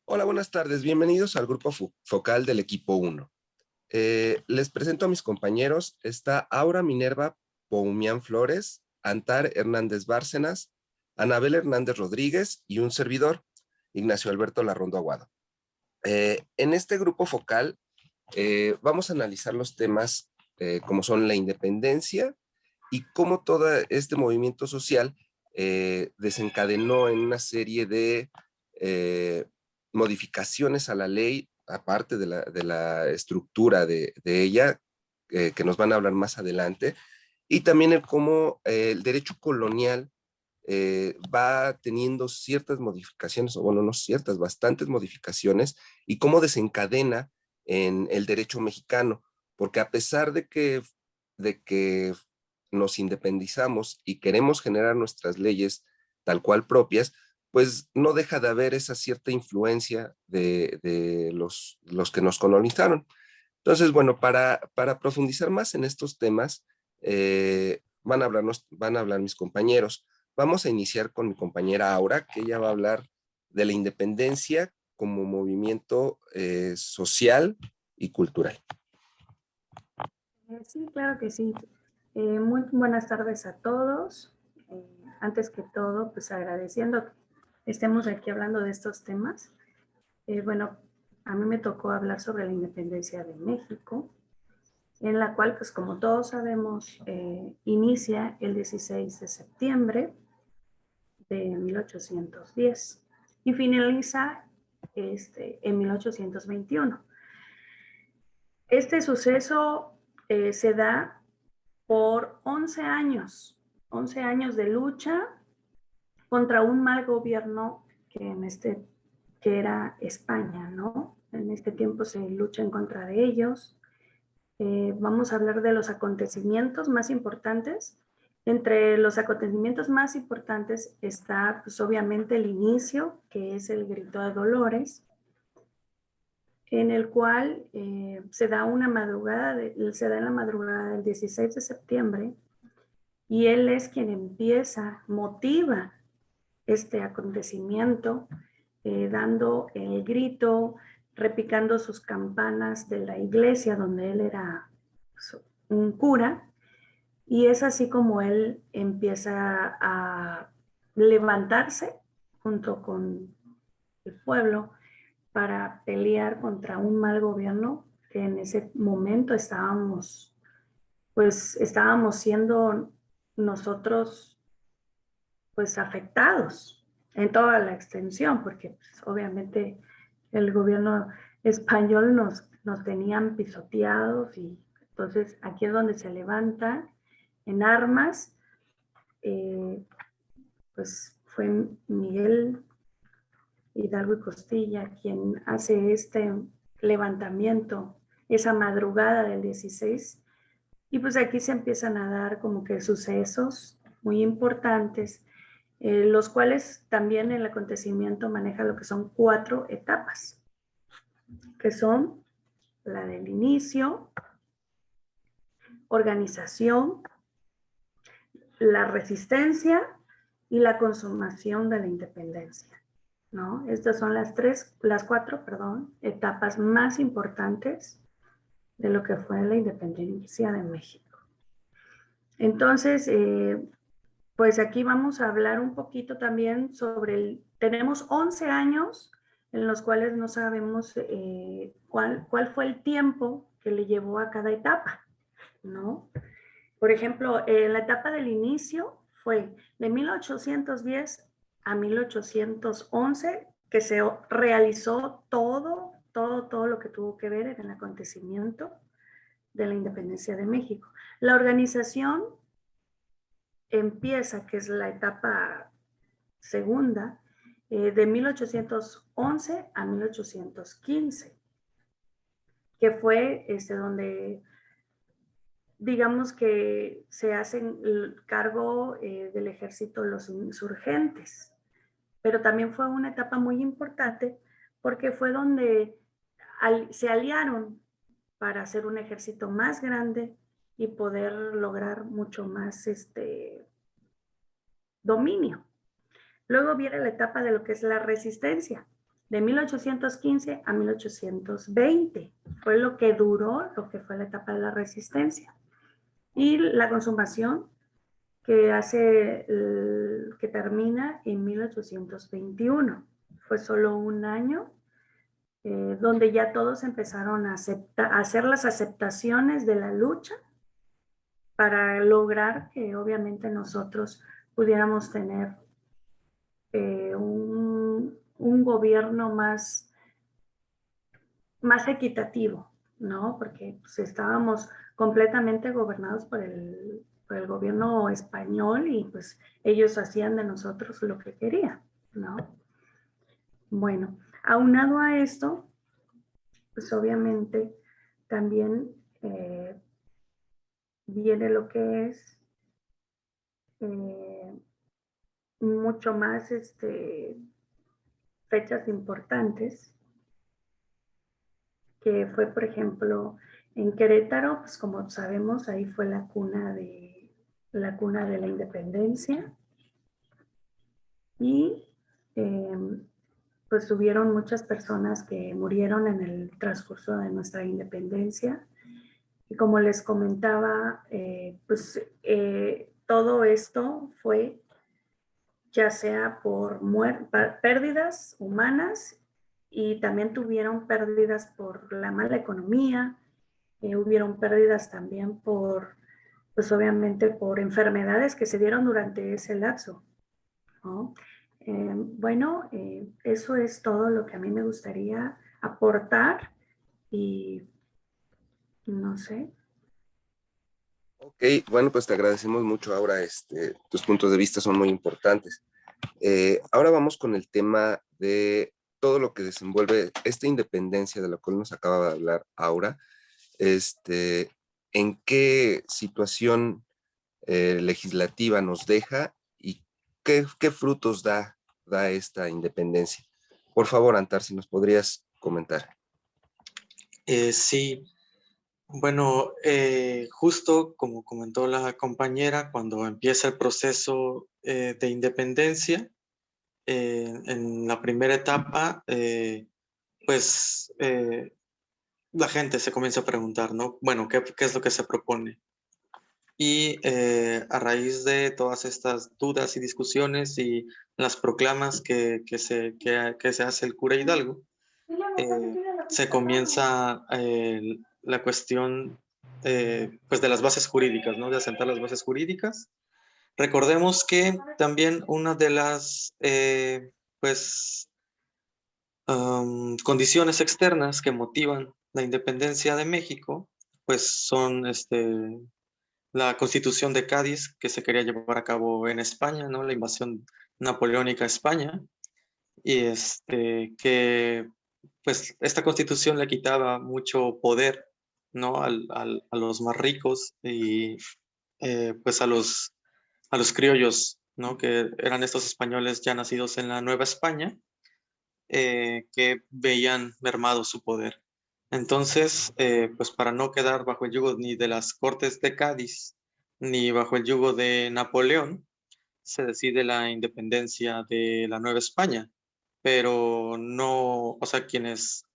Hola, buenas tardes. Bienvenidos al grupo focal del equipo 1. Les presento a mis compañeros. Está Aura Minerva Poumian Flores, Antar Hernández Bárcenas, Anabel Hernández Rodríguez y un servidor, Ignacio Alberto Larrondo Aguado. En este grupo focal vamos a analizar los temas como son la independencia y cómo todo este movimiento social desencadenó en una serie de modificaciones a la ley, aparte de la estructura de ella, que nos van a hablar más adelante, y también el cómo el derecho colonial va teniendo ciertas modificaciones, o bueno, no ciertas, bastantes modificaciones, y cómo desencadena en el derecho mexicano, porque a pesar de que nos independizamos y queremos generar nuestras leyes tal cual propias, pues no deja de haber esa cierta influencia de los que nos colonizaron. Entonces, bueno, para profundizar más en estos temas, van a hablar mis compañeros. Vamos a iniciar con mi compañera Aura, que ella va a hablar de la independencia como movimiento social y cultural. Sí, claro que sí. Muy buenas tardes a todos. Antes que todo, pues agradeciendo que estemos aquí hablando de estos temas. Bueno, a mí me tocó hablar sobre la independencia de México, en la cual, pues como todos sabemos, inicia el 16 de septiembre de 1810 y finaliza en 1821. Este suceso se da por 11 años de lucha contra un mal gobierno que era España, ¿no? En este tiempo se lucha en contra de ellos. Vamos a hablar de los acontecimientos más importantes. Entre los acontecimientos más importantes está, pues, obviamente el inicio, que es el Grito de Dolores, en el cual se da en la madrugada del 16 de septiembre, y él es quien motiva este acontecimiento, dando el grito, repicando sus campanas de la iglesia donde él era un cura, y es así como él empieza a levantarse junto con el pueblo para pelear contra un mal gobierno que en ese momento estábamos siendo nosotros pues afectados en toda la extensión, porque pues, obviamente el gobierno español nos tenían pisoteados, y entonces aquí es donde se levanta en armas. Pues fue Miguel Hidalgo y Costilla quien hace este levantamiento esa madrugada del 16, y pues aquí se empiezan a dar como que sucesos muy importantes, los cuales también el acontecimiento maneja lo que son 4 etapas, que son la del inicio, organización, la resistencia y la consumación de la independencia, ¿no? Estas son las cuatro, etapas más importantes de lo que fue la independencia de México. Entonces, pues aquí vamos a hablar un poquito también sobre tenemos 11 años en los cuales no sabemos cuál fue el tiempo que le llevó a cada etapa, ¿no? Por ejemplo, la etapa del inicio fue de 1810 a 1811, que se realizó todo lo que tuvo que ver en el acontecimiento de la independencia de México. La organización empieza, que es la etapa segunda, de 1811 a 1815, que fue donde digamos que se hacen cargo del ejército los insurgentes, pero también fue una etapa muy importante porque fue donde se aliaron para hacer un ejército más grande y poder lograr mucho más dominio. Luego viene la etapa de lo que es la resistencia, de 1815 a 1820. Fue lo que duró, lo que fue la etapa de la resistencia. Y la consumación que termina en 1821. Fue solo un año donde ya todos empezaron a hacer las aceptaciones de la lucha para lograr que obviamente nosotros pudiéramos tener un gobierno más equitativo, ¿no? Porque pues, estábamos completamente gobernados por el gobierno español y pues ellos hacían de nosotros lo que querían, ¿no? Bueno, aunado a esto, pues obviamente también viene lo que es eh, mucho más fechas importantes, que fue, por ejemplo, en Querétaro, pues como sabemos, ahí fue la cuna de la independencia y pues hubieron muchas personas que murieron en el transcurso de nuestra independencia. Y como les comentaba, todo esto fue ya sea por pérdidas humanas y también tuvieron pérdidas por la mala economía, hubieron pérdidas también pues obviamente por enfermedades que se dieron durante ese lapso, ¿no? Bueno, eso es todo lo que a mí me gustaría aportar y no sé. Ok, bueno, pues te agradecemos mucho, Aura. Tus puntos de vista son muy importantes. Ahora vamos con el tema de todo lo que desenvuelve esta independencia de la cual nos acaba de hablar Aura. Este, ¿En qué situación legislativa nos deja y qué frutos da esta independencia? Por favor, Antar, si nos podrías comentar. Sí, bueno, justo como comentó la compañera, cuando empieza el proceso de independencia, en la primera etapa, pues la gente se comienza a preguntar, ¿no? Bueno, ¿qué es lo que se propone? Y a raíz de todas estas dudas y discusiones y las proclamas que se hace el cura Hidalgo, se comienza la cuestión pues de las bases jurídicas, ¿no? De asentar las bases jurídicas. Recordemos que también una de las pues condiciones externas que motivan la independencia de México, pues son la Constitución de Cádiz, que se quería llevar a cabo en España, ¿no? La invasión napoleónica a España, y que pues esta Constitución le quitaba mucho poder, ¿no? A los más ricos y pues a los criollos, ¿no? Que eran estos españoles ya nacidos en la Nueva España, que veían mermado su poder. Entonces, pues para no quedar bajo el yugo ni de las Cortes de Cádiz, ni bajo el yugo de Napoleón, se decide la independencia de la Nueva España, pero no, o sea, quienes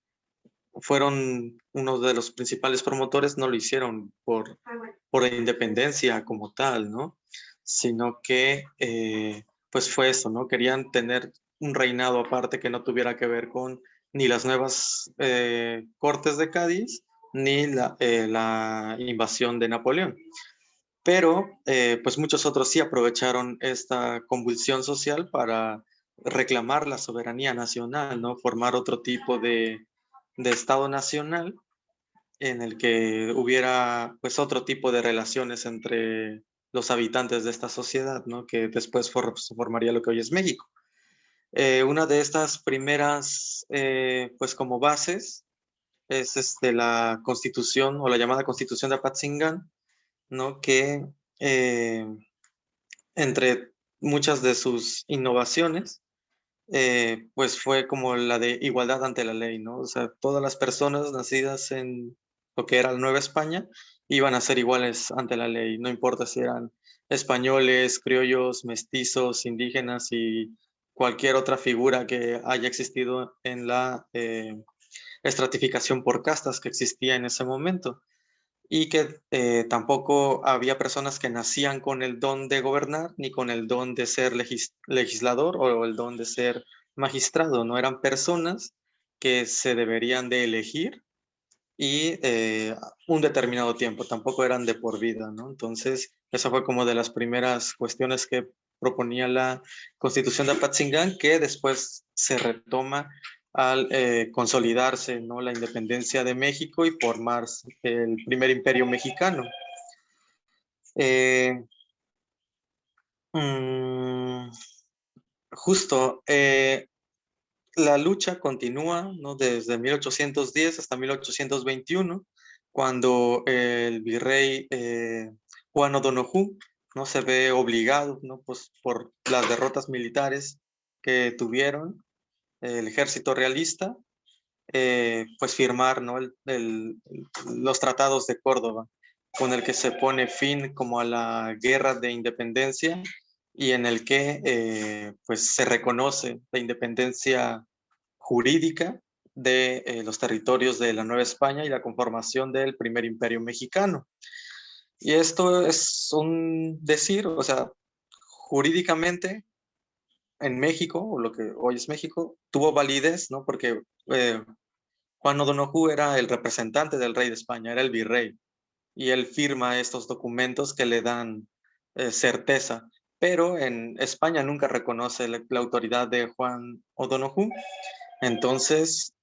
fueron uno de los principales promotores no lo hicieron por la independencia como tal, ¿no? Sino que, pues fue eso, ¿no? Querían tener un reinado aparte que no tuviera que ver con ni las nuevas Cortes de Cádiz, ni la invasión de Napoleón. Pero, pues muchos otros sí aprovecharon esta convulsión social para reclamar la soberanía nacional, ¿no? Formar otro tipo de Estado nacional en el que hubiera pues otro tipo de relaciones entre los habitantes de esta sociedad, ¿no? Que después formaría lo que hoy es México. Una de estas primeras, pues como bases, es la Constitución o la llamada Constitución de Apatzingán, ¿no? Que eh, entre muchas de sus innovaciones, pues fue como la de igualdad ante la ley, ¿no? O sea, todas las personas nacidas en lo que era la Nueva España iban a ser iguales ante la ley, no importa si eran españoles, criollos, mestizos, indígenas y cualquier otra figura que haya existido en la estratificación por castas que existía en ese momento, y que tampoco había personas que nacían con el don de gobernar ni con el don de ser legislador o el don de ser magistrado. No eran personas que se deberían de elegir y un determinado tiempo, tampoco eran de por vida, ¿no? Entonces, esa fue como de las primeras cuestiones que proponía la Constitución de Apatzingán, que después se retoma al consolidarse, ¿no?, la independencia de México y formar el primer imperio mexicano. Mm, justo, la lucha continúa, ¿no?, desde 1810 hasta 1821, cuando el virrey Juan O'Donoghue, ¿no?, se ve obligado, ¿no?, pues, por las derrotas militares que tuvieron el ejército realista, pues firmar, ¿no?, los tratados de Córdoba, con el que se pone fin como a la guerra de independencia y en el que pues se reconoce la independencia jurídica de los territorios de la Nueva España y la conformación del primer imperio mexicano. Y esto es un decir, o sea, jurídicamente en México, o lo que hoy es México, tuvo validez, ¿no? Porque Juan O'Donoghue era el representante del rey de España, era el virrey, y él firma estos documentos que le dan certeza. Pero en España nunca reconoce la autoridad de Juan O'Donoghue, entonces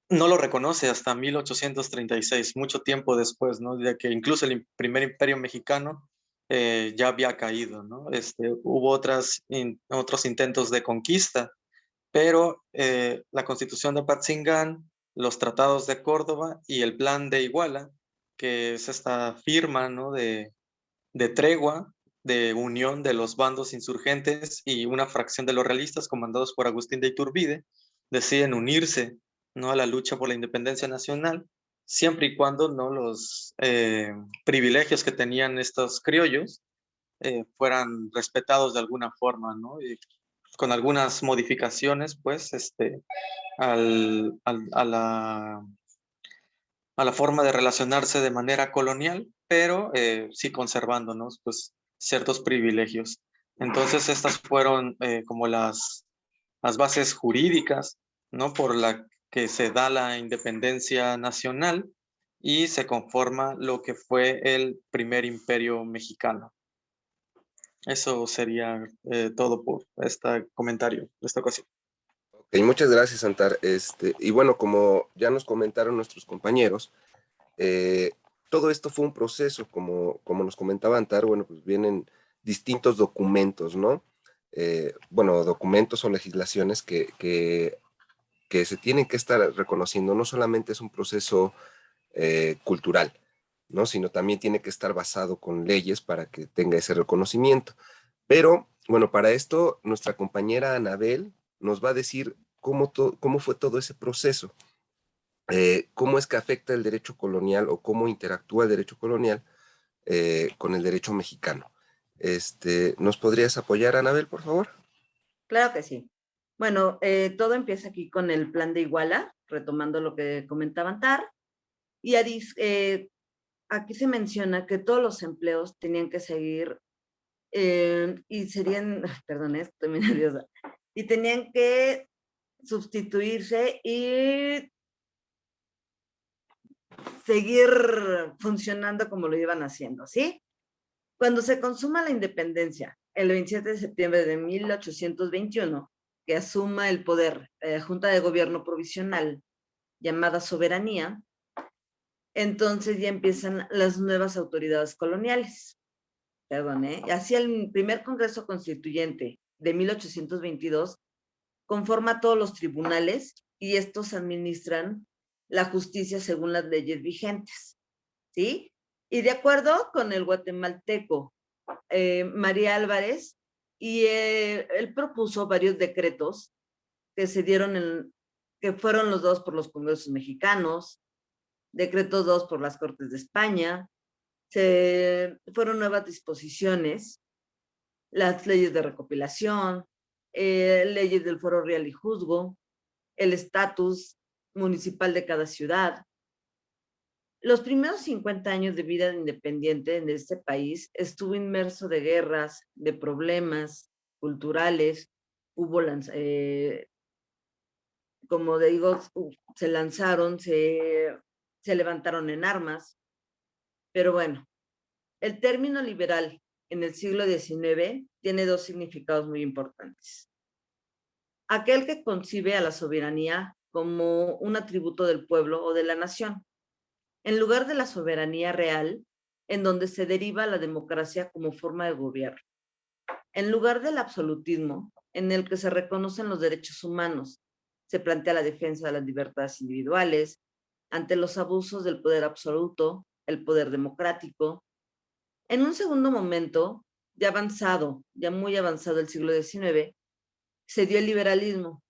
no lo reconoce hasta 1836, mucho tiempo después, ¿no?, de que incluso el primer imperio mexicano ya había caído, ¿no? Hubo otros intentos de conquista, pero la Constitución de Apatzingán, los tratados de Córdoba y el Plan de Iguala, que es esta firma, ¿no?, de tregua, de unión de los bandos insurgentes y una fracción de los realistas comandados por Agustín de Iturbide, deciden unirse, ¿no?, a la lucha por la independencia nacional, siempre y cuando, ¿no?, los privilegios que tenían estos criollos fueran respetados de alguna forma, ¿no? Y con algunas modificaciones, pues, al, al, a la a la forma de relacionarse de manera colonial, pero sí conservándonos pues ciertos privilegios. Entonces estas fueron como las bases jurídicas, ¿no?, por la que se da la independencia nacional y se conforma lo que fue el primer imperio mexicano. Eso sería todo por este comentario, esta ocasión. Ok, muchas gracias, Antar. Y bueno, como ya nos comentaron nuestros compañeros, eh, todo esto fue un proceso, como nos comentaba Antar, bueno, pues vienen distintos documentos, ¿no? Bueno, documentos o legislaciones que se tienen que estar reconociendo. No solamente es un proceso cultural, ¿no?, sino también tiene que estar basado con leyes para que tenga ese reconocimiento. Pero, bueno, para esto, nuestra compañera Anabel nos va a decir cómo fue todo ese proceso, cómo es que afecta el derecho colonial o cómo interactúa el derecho colonial con el derecho mexicano. ¿Nos podrías apoyar, Anabel, por favor? Claro que sí. Bueno, todo empieza aquí con el plan de Iguala, retomando lo que comentaban Tar, y aquí se menciona que todos los empleos tenían que seguir y serían, perdón, estoy muy nerviosa, y tenían que sustituirse y seguir funcionando como lo iban haciendo, ¿sí? Cuando se consuma la independencia, el 27 de septiembre de 1821, que asuma el poder Junta de Gobierno Provisional, llamada Soberanía, entonces ya empiezan las nuevas autoridades coloniales. Perdón, Así el primer Congreso Constituyente de 1822 conforma todos los tribunales y estos administran la justicia según las leyes vigentes, ¿sí? Y de acuerdo con el guatemalteco María Álvarez, y él propuso varios decretos que se dieron que fueron los dos por los congresos mexicanos, decretos dos por las Cortes de España, Se fueron nuevas disposiciones, las leyes de recopilación, leyes del foro real y juzgo, el estatus municipal de cada ciudad. Los primeros 50 años de vida independiente en este país estuvo inmerso de guerras, de problemas culturales, hubo, como digo, se lanzaron, se levantaron en armas, pero bueno, el término liberal en el siglo XIX tiene dos significados muy importantes. Aquel que concibe a la soberanía como un atributo del pueblo o de la nación, en lugar de la soberanía real, en donde se deriva la democracia como forma de gobierno. En lugar del absolutismo, en el que se reconocen los derechos humanos, se plantea la defensa de las libertades individuales ante los abusos del poder absoluto, el poder democrático. En un segundo momento, ya muy avanzado el siglo XIX, se dio el liberalismo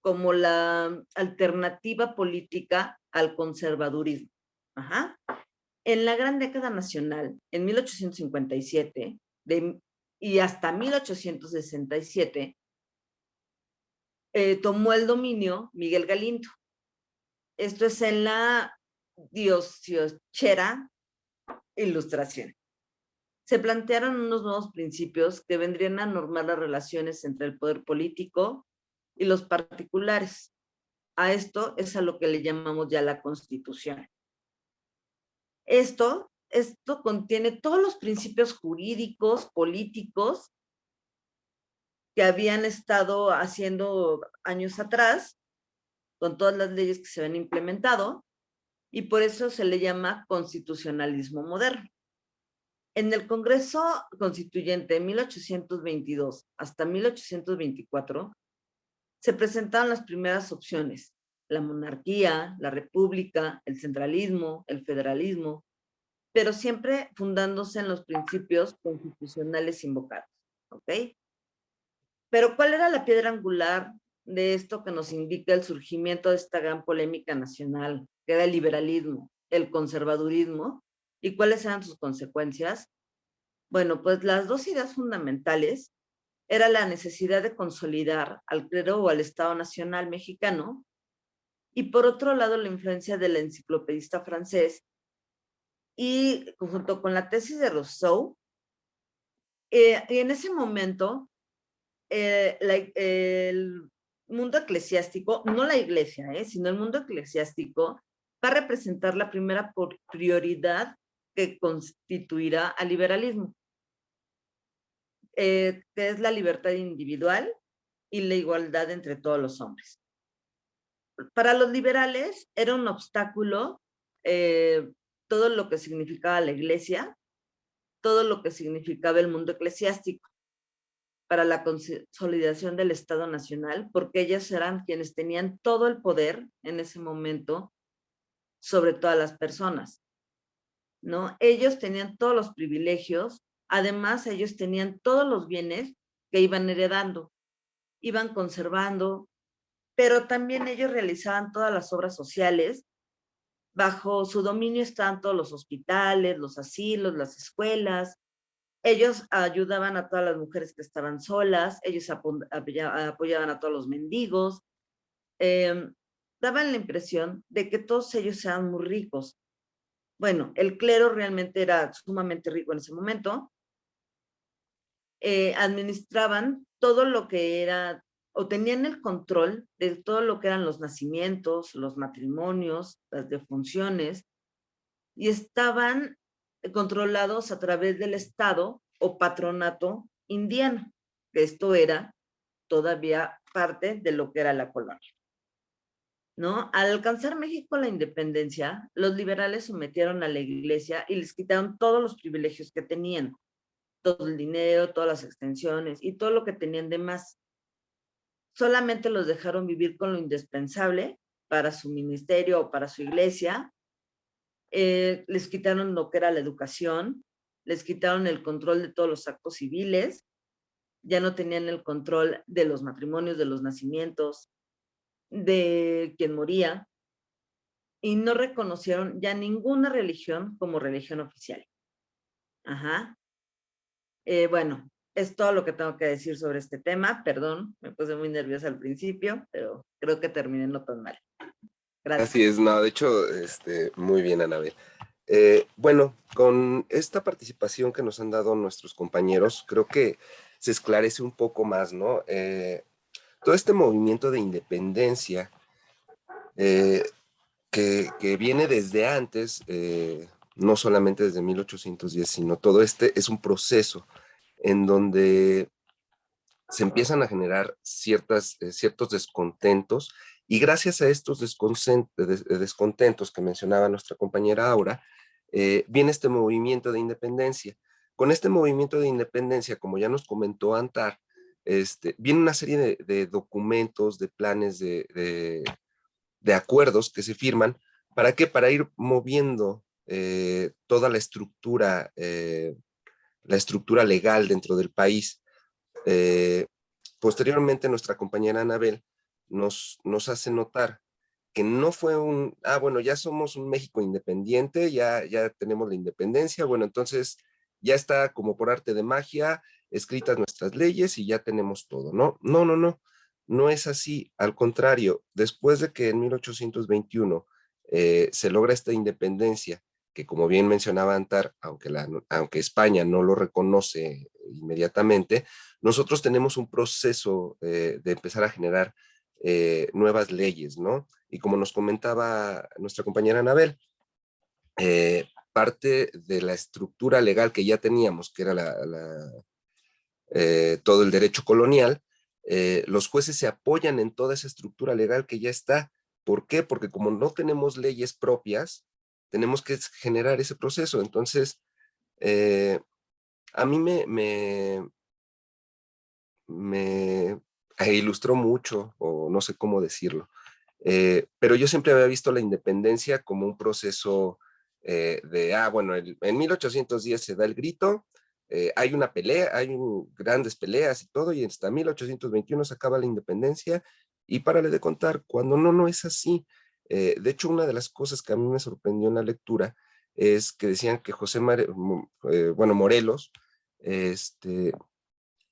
como la alternativa política al conservadurismo. Ajá. En la gran década nacional, en 1857 y hasta 1867, tomó el dominio Miguel Galindo. Esto es en la dieciochera Ilustración. Se plantearon unos nuevos principios que vendrían a normar las relaciones entre el poder político y los particulares. A esto es a lo que le llamamos ya la Constitución. Esto contiene todos los principios jurídicos, políticos que habían estado haciendo años atrás, con todas las leyes que se habían implementado, y por eso se le llama constitucionalismo moderno. En el Congreso Constituyente de 1822 hasta 1824, se presentaron las primeras opciones: la monarquía, la república, el centralismo, el federalismo, pero siempre fundándose en los principios constitucionales invocados, ¿ok? Pero ¿cuál era la piedra angular de esto que nos indica el surgimiento de esta gran polémica nacional, que era el liberalismo, el conservadurismo, y cuáles eran sus consecuencias? Bueno, pues las dos ideas fundamentales era la necesidad de consolidar al clero o al Estado Nacional mexicano, y por otro lado la influencia del enciclopedista francés, y junto con la tesis de Rousseau, y en ese momento el mundo eclesiástico, no la iglesia, sino el mundo eclesiástico, va a representar la primera prioridad que constituirá al liberalismo, que es la libertad individual y la igualdad entre todos los hombres. Para los liberales era un obstáculo todo lo que significaba la iglesia, todo lo que significaba el mundo eclesiástico para la consolidación del Estado Nacional, porque ellas eran quienes tenían todo el poder en ese momento sobre todas las personas, ¿no? Ellos tenían todos los privilegios, además ellos tenían todos los bienes que iban heredando, iban conservando, pero también ellos realizaban todas las obras sociales. Bajo su dominio estaban todos los hospitales, los asilos, las escuelas. Ellos ayudaban a todas las mujeres que estaban solas, ellos apoyaban a todos los mendigos, daban la impresión de que todos ellos eran muy ricos. Bueno, el clero realmente era sumamente rico en ese momento. Administraban todo lo que era, o tenían el control de todo lo que eran los nacimientos, los matrimonios, las defunciones, y estaban controlados a través del Estado o patronato indiano, que esto era todavía parte de lo que era la colonia, ¿no? Al alcanzar México la independencia, los liberales sometieron a la iglesia y les quitaron todos los privilegios que tenían, todo el dinero, todas las extensiones y todo lo que tenían de más. Solamente los dejaron vivir con lo indispensable para su ministerio o para su iglesia. Les quitaron lo que era la educación, les quitaron el control de todos los actos civiles, ya no tenían el control de los matrimonios, de los nacimientos, de quien moría, y no reconocieron ya ninguna religión como religión oficial. Ajá. Bueno, es todo lo que tengo que decir sobre este tema. Perdón, me puse muy nerviosa al principio, pero creo que terminé no tan mal. Gracias. Así es, no, de hecho, muy bien, Anabel. Bueno, con esta participación que nos han dado nuestros compañeros, creo que se esclarece un poco más, ¿no? Todo este movimiento de independencia eh, que viene desde antes, no solamente desde 1810, sino todo este es un proceso en donde se empiezan a generar ciertos descontentos y gracias a estos descontentos que mencionaba nuestra compañera Aura, viene este movimiento de independencia. Con este movimiento de independencia, como ya nos comentó Antar, viene una serie de documentos, de planes, de acuerdos que se firman. ¿Para qué? Para ir moviendo toda la estructura legal dentro del país. Eh, Posteriormente, nuestra compañera Anabel nos hace notar que no fue bueno, ya somos un México independiente, ya tenemos la independencia, bueno, entonces ya está como por arte de magia escritas nuestras leyes y ya tenemos todo, ¿no? No, no, no, no es así, al contrario, después de que en 1821 se logra esta independencia, que como bien mencionaba Antar, aunque España no lo reconoce inmediatamente, nosotros tenemos un proceso de empezar a generar nuevas leyes, ¿no? Y como nos comentaba nuestra compañera Anabel, parte de la estructura legal que ya teníamos, que era todo el derecho colonial, los jueces se apoyan en toda esa estructura legal que ya está. ¿Por qué? Porque como no tenemos leyes propias, tenemos que generar ese proceso. Entonces, a mí me ilustró mucho, o no sé cómo decirlo, pero yo siempre había visto la independencia como un proceso bueno, en 1810 se da el grito, hay una pelea, grandes peleas y todo, y hasta 1821 se acaba la independencia, y párale de contar, cuando no es así. De hecho, una de las cosas que a mí me sorprendió en la lectura es que decían que bueno, Morelos,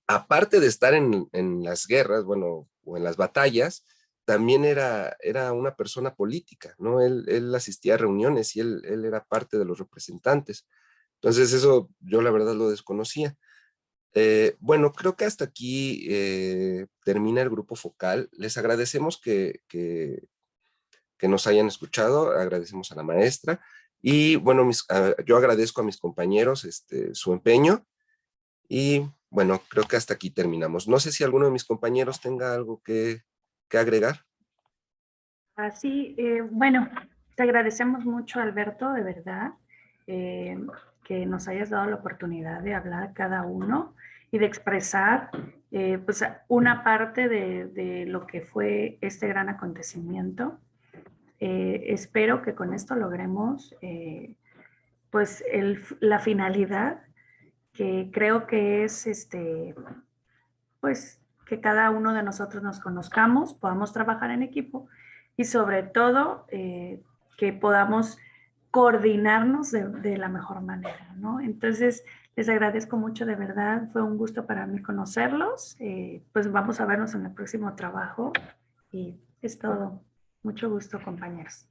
aparte de estar en las guerras, bueno, o en las batallas, también era una persona política, ¿no? Él asistía a reuniones y él era parte de los representantes. Entonces eso yo la verdad lo desconocía. Bueno, creo que hasta aquí termina el grupo focal. Les agradecemos que nos hayan escuchado, agradecemos a la maestra y bueno, yo agradezco a mis compañeros su empeño y bueno, creo que hasta aquí terminamos. No sé si alguno de mis compañeros tenga algo que agregar. Así, bueno, te agradecemos mucho, Alberto, de verdad, eh, que nos hayas dado la oportunidad de hablar cada uno y de expresar pues una parte de lo que fue este gran acontecimiento. Espero que con esto logremos pues la finalidad que creo que es pues que cada uno de nosotros nos conozcamos, podamos trabajar en equipo y sobre todo que podamos coordinarnos de la mejor manera, ¿no? Entonces, les agradezco mucho, de verdad, fue un gusto para mí conocerlos, pues vamos a vernos en el próximo trabajo y es todo. Mucho gusto, compañeros.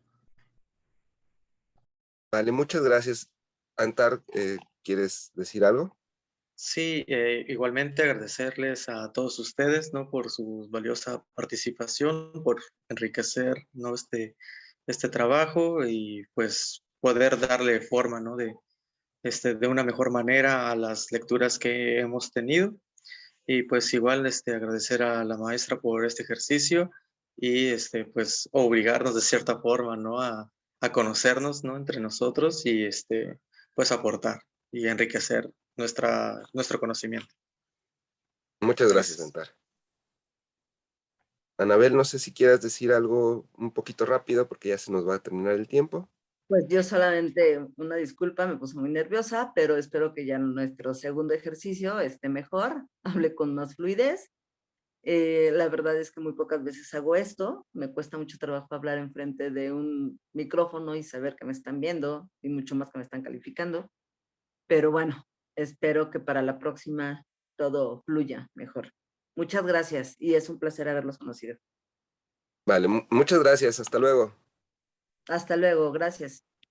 Vale, muchas gracias. Antar, ¿quieres decir algo? Sí, igualmente agradecerles a todos ustedes, ¿no? Por su valiosa participación, por enriquecer, ¿no? Este trabajo y pues poder darle forma, ¿no? De una mejor manera a las lecturas que hemos tenido. Y pues igual, agradecer a la maestra por este ejercicio y, pues, obligarnos de cierta forma, ¿no? A conocernos, ¿no? Entre nosotros y, pues, aportar y enriquecer nuestro conocimiento. Muchas gracias, Gracias. Antar. Anabel, no sé si quieras decir algo un poquito rápido porque ya se nos va a terminar el tiempo. Pues yo solamente una disculpa, me puse muy nerviosa, pero espero que ya nuestro segundo ejercicio esté mejor, hable con más fluidez. La verdad es que muy pocas veces hago esto, me cuesta mucho trabajo hablar enfrente de un micrófono y saber que me están viendo y mucho más que me están calificando, pero bueno, espero que para la próxima todo fluya mejor. Muchas gracias y es un placer haberlos conocido. Vale, muchas gracias. Hasta luego. Hasta luego, gracias.